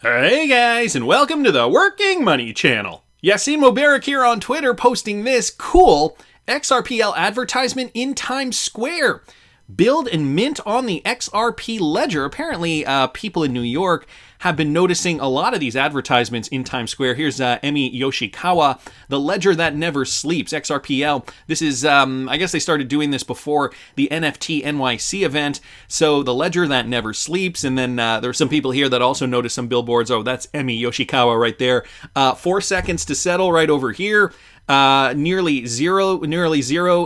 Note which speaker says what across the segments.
Speaker 1: Hey guys, and welcome to the Working Money channel. Yassin Mubarak here on Twitter posting this cool XRPL advertisement in Times Square. Build and mint on the XRP ledger. Apparently, people in New York have been noticing a lot of these advertisements in Times Square. Here's Emi Yoshikawa, the ledger that never sleeps, XRPL. This is, I guess they started doing this before the NFT NYC event. So the ledger that never sleeps. And then there are some people here that also noticed some billboards. Oh, that's Emi Yoshikawa right there. 4 seconds to settle right over here. Nearly zero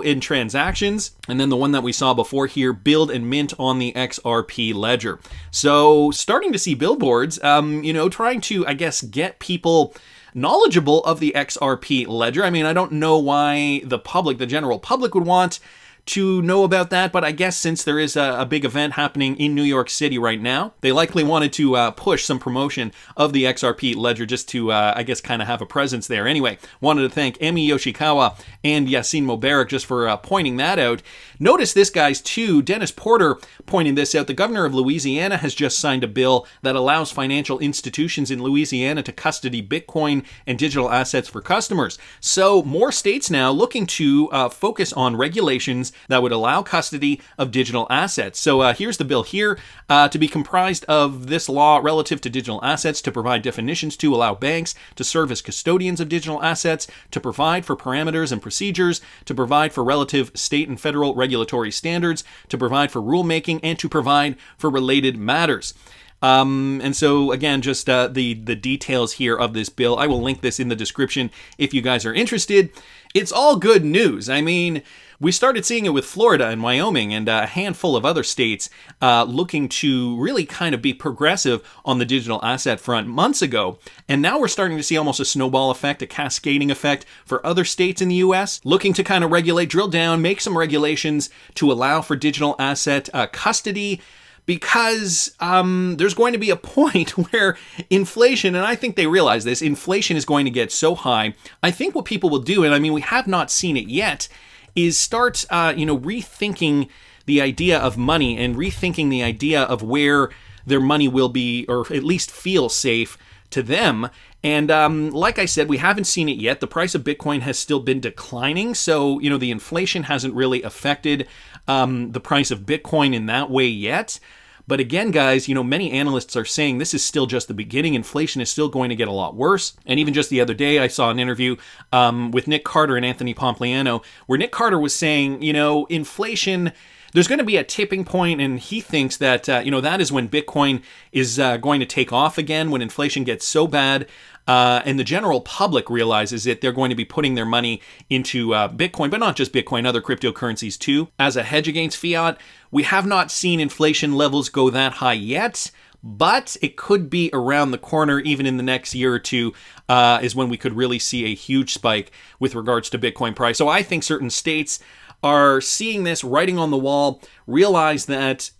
Speaker 1: in transactions. And then the one that we saw before here, build and mint on the XRP ledger. So starting to see billboards, trying to, I guess, get people knowledgeable of the XRP ledger. I mean, I don't know why the general public would want to know about that, but I guess since there is a big event happening in New York City right now, they likely wanted to push some promotion of the XRP ledger just to, kind of have a presence there. Anyway, wanted to thank Emi Yoshikawa and Yassin Mubarak just for pointing that out. Notice this, guys, too. Dennis Porter pointing this out. The governor of Louisiana has just signed a bill that allows financial institutions in Louisiana to custody Bitcoin and digital assets for customers. So more states now looking to focus on regulations that would allow custody of digital assets. So here's the bill here to be comprised of this law relative to digital assets, to provide definitions to allow banks to serve as custodians of digital assets, to provide for parameters and procedures, to provide for relative state and federal regulatory standards, to provide for rulemaking, and to provide for related matters. And so again, just the details here of this bill. I will link this in the description if you guys are interested. It's all good news. I mean, we started seeing it with Florida and Wyoming and a handful of other states looking to really kind of be progressive on the digital asset front months ago. And now we're starting to see almost a snowball effect, a cascading effect for other states in the U.S. looking to kind of regulate, drill down, make some regulations to allow for digital asset custody. Because there's going to be a point where inflation, and I think they realize this, inflation is going to get so high. I think what people will do, and I mean, we have not seen it yet, is start, rethinking the idea of money and rethinking the idea of where their money will be, or at least feel safe to them. And like I said, we haven't seen it yet. The price of Bitcoin has still been declining. So, the inflation hasn't really affected the price of Bitcoin in that way yet. But again, guys, many analysts are saying this is still just the beginning. Inflation is still going to get a lot worse. And even just the other day, I saw an interview with Nick Carter and Anthony Pompliano, where Nick Carter was saying, inflation, there's going to be a tipping point, and he thinks that, that is when Bitcoin is going to take off again, when inflation gets so bad. And the general public realizes that they're going to be putting their money into Bitcoin, but not just Bitcoin, other cryptocurrencies too, as a hedge against fiat. We have not seen inflation levels go that high yet, but it could be around the corner, even in the next year or two, is when we could really see a huge spike with regards to Bitcoin price. So I think certain states are seeing this, writing on the wall, realize that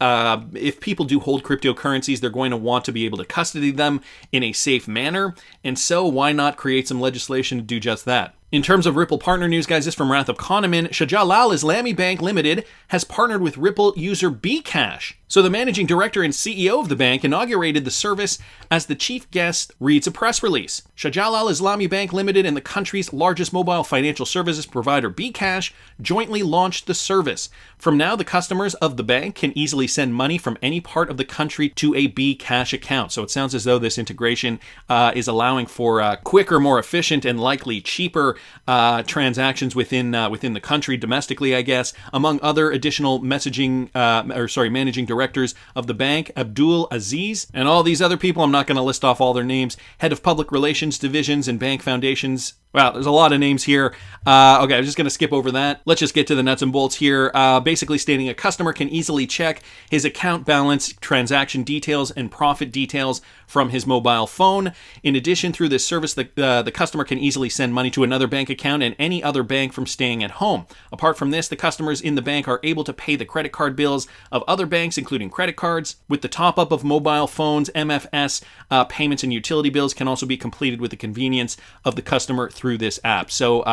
Speaker 1: if people do hold cryptocurrencies, they're going to want to be able to custody them in a safe manner. And so why not create some legislation to do just that? In terms of Ripple partner news, guys, this is from Wrath of Kahneman. Shahjalal Islami Bank Limited has partnered with Ripple user Bcash. So the managing director and CEO of the bank inaugurated the service as the chief guest, reads a press release. Shahjalal Islami Bank Limited and the country's largest mobile financial services provider Bcash jointly launched the service. From now, the customers of the bank can easily send money from any part of the country to a Bcash account. So it sounds as though this integration is allowing for quicker, more efficient, and likely cheaper transactions within the country, domestically, I guess. Among other additional managing directors of the bank, Abdul Aziz, and all these other people, I'm not going to list off all their names, head of public relations divisions and bank foundations. Wow, there's a lot of names here. Okay, I'm just going to skip over that. Let's just get to the nuts and bolts here. Basically stating a customer can easily check his account balance, transaction details, and profit details from his mobile phone. In addition, through this service, the customer can easily send money to another bank account and any other bank from staying at home. Apart from this, the customers in the bank are able to pay the credit card bills of other banks, including credit cards. With the top-up of mobile phones, MFS payments and utility bills can also be completed with the convenience of the customer through this app. So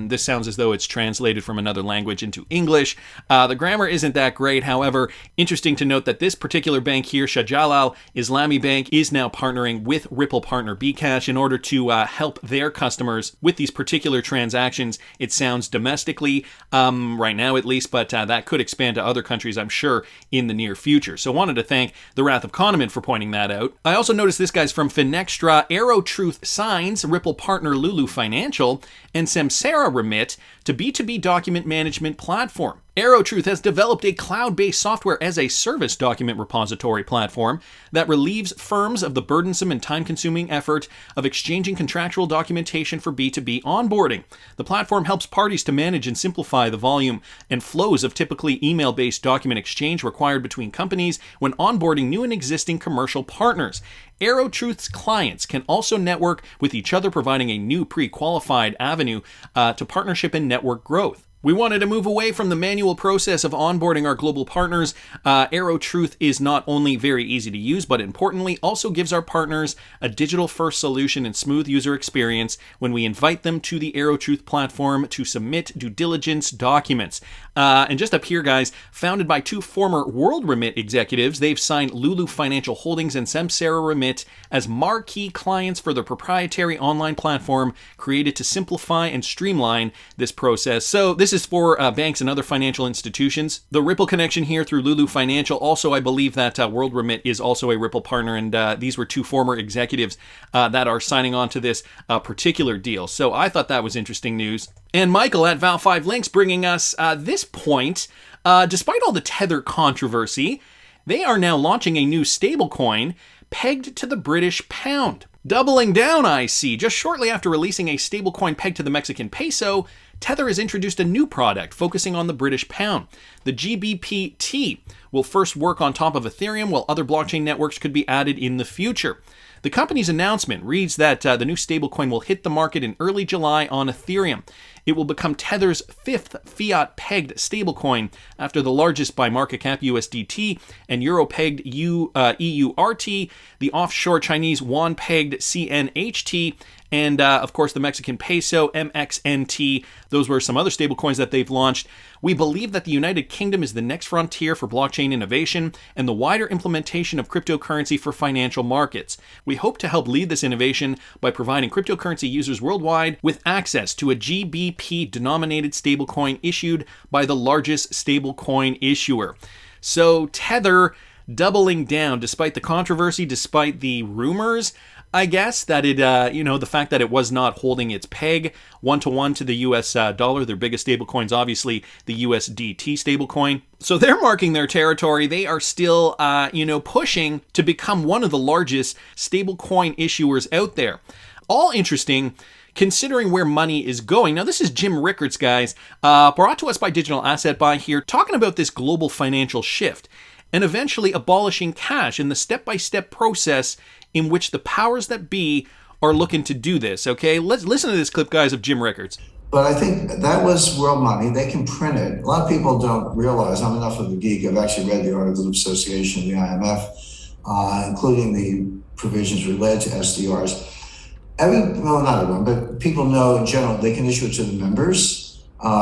Speaker 1: this sounds as though it's translated from another language into English. The grammar isn't that great. However, interesting to note that this particular bank here, Shahjalal Islami Bank, is now partnering with Ripple partner Bcash in order to help their customers with these particular transactions. It sounds domestically, right now at least, but that could expand to other countries, I'm sure, in the near future. So wanted to thank the Wrath of Kahneman for pointing that out. I also noticed this guy's from Finextra, AeroTruth Signs, Ripple partner Lulu Financial, and Samsara Remit to B2B document management platform. AeroTruth has developed a cloud-based software as a service document repository platform that relieves firms of the burdensome and time-consuming effort of exchanging contractual documentation for B2B onboarding. The platform helps parties to manage and simplify the volume and flows of typically email-based document exchange required between companies when onboarding new and existing commercial partners. AeroTruth's clients can also network with each other, providing a new pre-qualified avenue to partnership and network growth. We wanted to move away from the manual process of onboarding our global partners. AeroTruth is not only very easy to use, but importantly also gives our partners a digital-first solution and smooth user experience when we invite them to the AeroTruth platform to submit due diligence documents. And just up here, guys, founded by two former World Remit executives, they've signed Lulu Financial Holdings and Samsara Remit as marquee clients for their proprietary online platform created to simplify and streamline this process. So this is for banks and other financial institutions. The Ripple connection here through Lulu Financial. Also, I believe that World Remit is also a Ripple partner, and these were two former executives that are signing on to this particular deal. So I thought that was interesting news. And Michael at Val5Links bringing us this point. Despite all the Tether controversy, they are now launching a new stablecoin pegged to the British pound. Doubling down, I see. Just shortly after releasing a stablecoin pegged to the Mexican peso, Tether has introduced a new product focusing on the British pound. The GBPT will first work on top of Ethereum, while other blockchain networks could be added in the future. The company's announcement reads that the new stablecoin will hit the market in early July on Ethereum. It will become Tether's fifth fiat-pegged stablecoin after the largest by market cap USDT and euro-pegged EURT, the offshore Chinese yuan-pegged CNHT, and of course the Mexican peso, MXNT. Those were some other stablecoins that they've launched. We believe that the United Kingdom is the next frontier for blockchain innovation and the wider implementation of cryptocurrency for financial markets. We hope to help lead this innovation by providing cryptocurrency users worldwide with access to a GBP-denominated stablecoin issued by the largest stablecoin issuer. So Tether doubling down, despite the controversy, despite the rumors, I guess, that it, the fact that it was not holding its peg one-to-one to the US dollar. Their biggest stablecoin's obviously the USDT stablecoin. So they're marking their territory. They are still, pushing to become one of the largest stablecoin issuers out there. All interesting, considering where money is going. Now, this is Jim Rickarts, guys, brought to us by Digital Asset Buy here, talking about this global financial shift and eventually abolishing cash in the step-by-step process in which the powers that be are looking to do this, okay? Let's listen to this clip, guys, of Jim Rickarts.
Speaker 2: But I think that was world money. They can print it. A lot of people don't realize, I'm enough of a geek, I've actually read the Articles of Association of the IMF, including the provisions related to SDRs. Not everyone, but people know in general they can issue it to the members.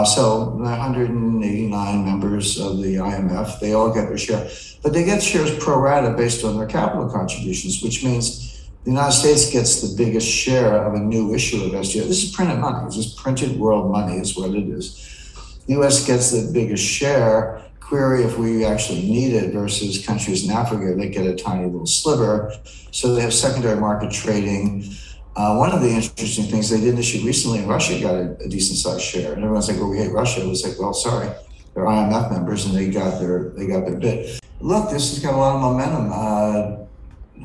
Speaker 2: So 189 members of the IMF, they all get their share, but they get shares pro rata based on their capital contributions, which means the United States gets the biggest share of a new issue of SDR. This is printed money. This is printed world money is what it is. The US gets the biggest share. Query if we actually need it versus countries in Africa, they get a tiny little sliver. So they have secondary market trading. One of the interesting things they did issue recently in Russia got a decent sized share, and everyone's like, "Well, we hate Russia." It was like, "Well, sorry, they're IMF members, and they got their bit." Look, this has got a lot of momentum.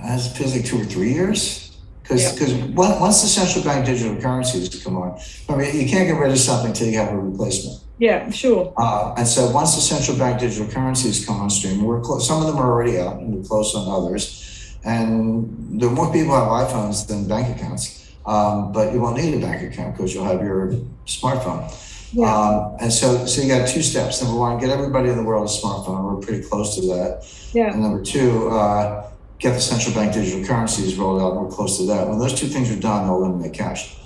Speaker 2: Has it feels like 2 or 3 years, because once the central bank digital currencies come on, I mean, you can't get rid of something until you have a replacement.
Speaker 3: Yeah, sure.
Speaker 2: And so once the central bank digital currencies come on stream, we're close. Some of them are already out, and we're close on others. And there are more people have iPhones than bank accounts, but you won't need a bank account because you'll have your smartphone. Yeah. And so you got 2 steps. Number 1, get everybody in the world a smartphone. We're pretty close to that.
Speaker 3: Yeah.
Speaker 2: And number 2, get the central bank digital currencies rolled out. We're close to that. When those 2 things are done, they'll eliminate cash.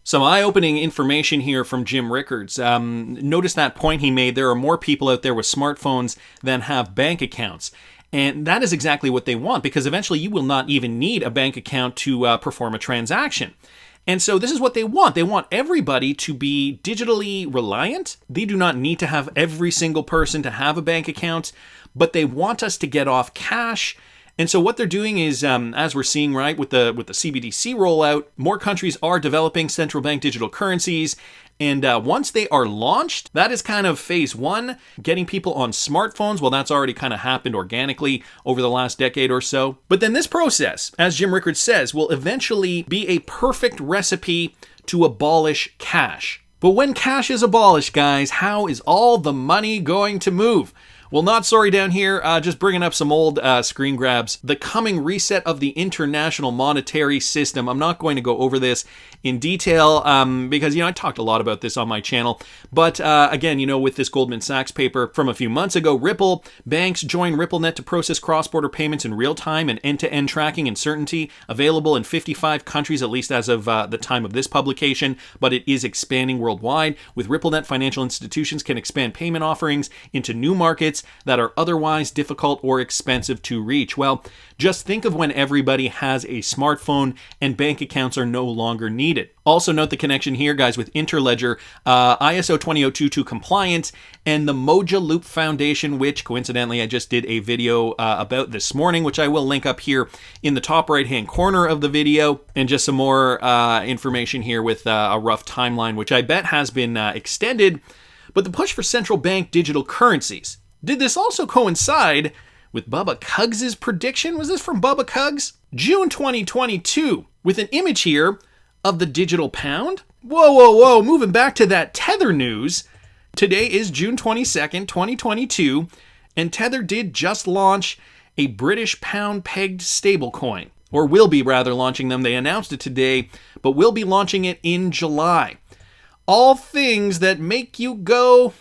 Speaker 1: Some eye-opening information here from Jim Rickarts. Notice that point he made. There are more people out there with smartphones than have bank accounts. And that is exactly what they want, because eventually you will not even need a bank account to perform a transaction. And so this is what they want. They want everybody to be digitally reliant. They do not need to have every single person to have a bank account, but they want us to get off cash. And so what they're doing is, as we're seeing, right, with the CBDC rollout, more countries are developing central bank digital currencies. And once they are launched, that is kind of phase one, getting people on smartphones. Well, that's already kind of happened organically over the last decade or so. But then this process, as Jim Rickarts says, will eventually be a perfect recipe to abolish cash. But when cash is abolished, guys, how is all the money going to move? Well, not sorry down here, just bringing up some old screen grabs. The coming reset of the international monetary system. I'm not going to go over this in detail because, I talked a lot about this on my channel. But again, with this Goldman Sachs paper from a few months ago, Ripple banks join RippleNet to process cross-border payments in real time and end-to-end tracking and certainty, available in 55 countries, at least as of the time of this publication, but it is expanding worldwide. With RippleNet, financial institutions can expand payment offerings into new markets that are otherwise difficult or expensive to reach. Well, just think of when everybody has a smartphone and bank accounts are no longer needed. Also note the connection here, guys, with Interledger, ISO 20022 compliant, and the Moja Loop Foundation, which coincidentally I just did a video about this morning, which I will link up here in the top right-hand corner of the video, and just some more information here with a rough timeline, which I bet has been extended. But the push for central bank digital currencies. Did this also coincide with Bubba Cugs' prediction? Was this from Bubba Cugs? June 2022, with an image here of the digital pound? Whoa, moving back to that Tether news. Today is June 22nd, 2022, and Tether did just launch a British pound-pegged stablecoin, or will be rather launching them. They announced it today, but will be launching it in July. All things that make you go,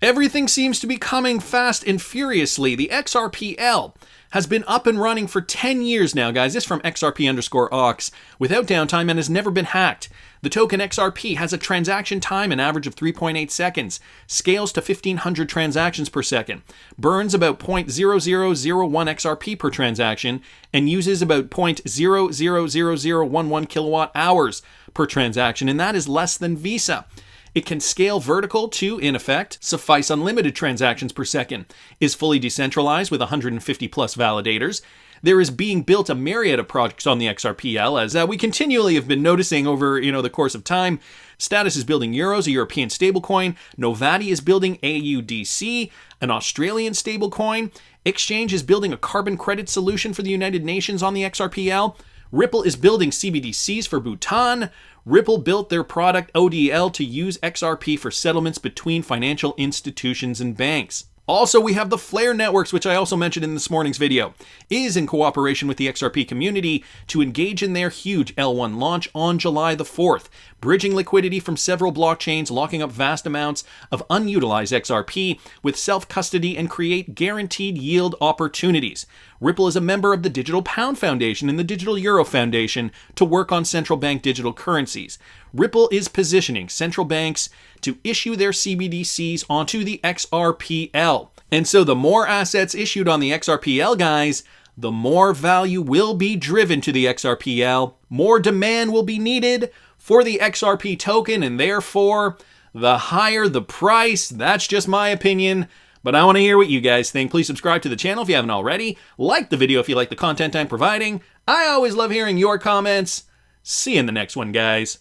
Speaker 1: Everything seems to be coming fast and furiously. The XRPL has been up and running for 10 years now, guys. This is from XRP_Ox, without downtime and has never been hacked. The token XRP has a transaction time, an average of 3.8 seconds, scales to 1,500 transactions per second, burns about 0.00001 XRP per transaction, and uses about 0.000011 kilowatt hours per transaction, and that is less than Visa. It can scale vertical to, in effect, suffice unlimited transactions per second, is fully decentralized with 150 plus validators. There is being built a myriad of projects on the XRPL, as we continually have been noticing over the course of time. Status is building Euros, a European stablecoin. Novati is building AUDC, an Australian stablecoin. Exchange is building a carbon credit solution for the United Nations on the XRPL. Ripple is building CBDCs for Bhutan. Ripple built their product ODL to use XRP for settlements between financial institutions and banks. Also, we have the Flare Networks, which I also mentioned in this morning's video, is in cooperation with the XRP community to engage in their huge L1 launch on July the 4th, bridging liquidity from several blockchains, locking up vast amounts of unutilized XRP with self-custody and create guaranteed yield opportunities. Ripple is a member of the Digital Pound Foundation and the Digital Euro Foundation to work on central bank digital currencies. Ripple is positioning central banks to issue their CBDCs onto the XRPL. And so the more assets issued on the XRPL, guys, the more value will be driven to the XRPL, more demand will be needed for the XRP token, and therefore, the higher the price. That's just my opinion, but I want to hear what you guys think. Please subscribe to the channel if you haven't already. Like the video if you like the content I'm providing. I always love hearing your comments. See you in the next one, guys.